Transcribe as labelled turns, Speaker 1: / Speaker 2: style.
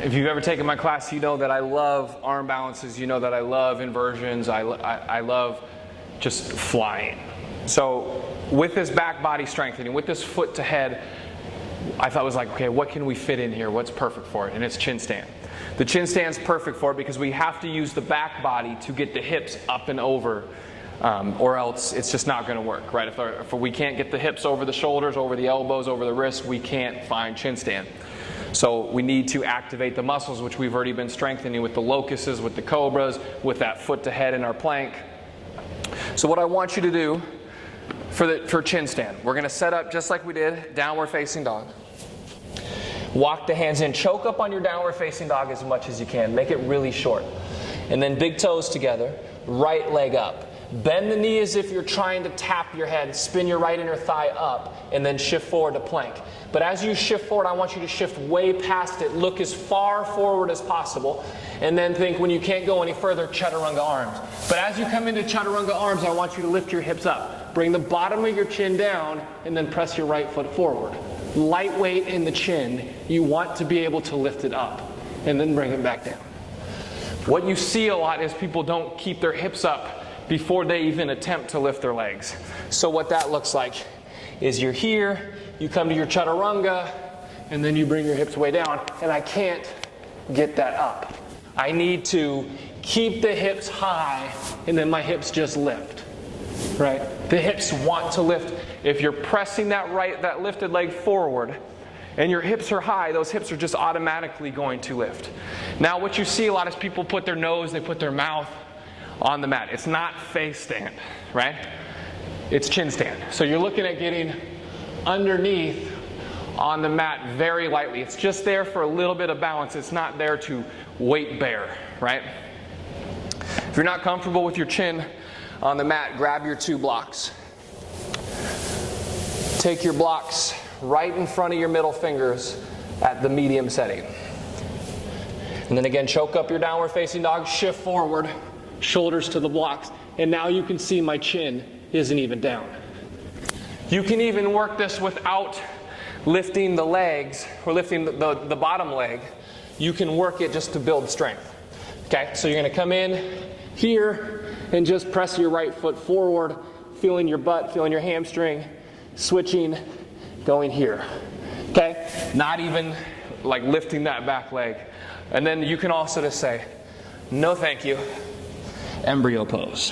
Speaker 1: If you've ever taken my class, you know that I love arm balances. You know that I love inversions. I love just flying. So with this back body strengthening, with this foot to head, I thought it was like, okay, what can we fit in here? What's perfect for it? And it's chin stand. The chin stand's perfect for it because we have to use the back body to get the hips up and over, or else it's just not going to work, right? If we can't get the hips over the shoulders, over the elbows, over the wrists, we can't find chin stand. So we need to activate the muscles, which we've already been strengthening with the locusts, with the cobras, with that foot to head in our plank. So what I want you to do for chin stand, we're going to set up just like we did, downward facing dog. Walk the hands in, choke up on your downward facing dog as much as you can. Make it really short. And then big toes together, right leg up. Bend the knee as if you're trying to tap your head, spin your right inner thigh up, and then shift forward to plank. But as you shift forward, I want you to shift way past it. Look as far forward as possible. And then think, when you can't go any further, chaturanga arms. But as you come into chaturanga arms, I want you to lift your hips up. Bring the bottom of your chin down, and then press your right foot forward. Light weight in the chin. You want to be able to lift it up, and then bring it back down. What you see a lot is people don't keep their hips up before they even attempt to lift their legs. So what that looks like is you're here, you come to your chaturanga, and then you bring your hips way down, and I can't get that up. I need to keep the hips high, and then my hips just lift, right? The hips want to lift. If you're pressing that lifted leg forward, and your hips are high, those hips are just automatically going to lift. Now what you see a lot is people put their nose, they put their mouth on the mat. It's not face stand, right? It's chin stand. So you're looking at getting underneath on the mat very lightly. It's just there for a little bit of balance. It's not there to weight bear, right? If you're not comfortable with your chin on the mat, grab your 2 blocks. Take your blocks right in front of your middle fingers at the medium setting. And then again, choke up your downward facing dog, shift forward, shoulders to the blocks, and now you can see my chin isn't even down. You can even work this without lifting the legs or lifting the bottom leg. You can work it just to build strength. Okay, so you're going to come in here and just press your right foot forward, feeling your butt, feeling your hamstring, switching, going here. Okay, not even like lifting that back leg. And then you can also just say, no thank you. Embryo pose.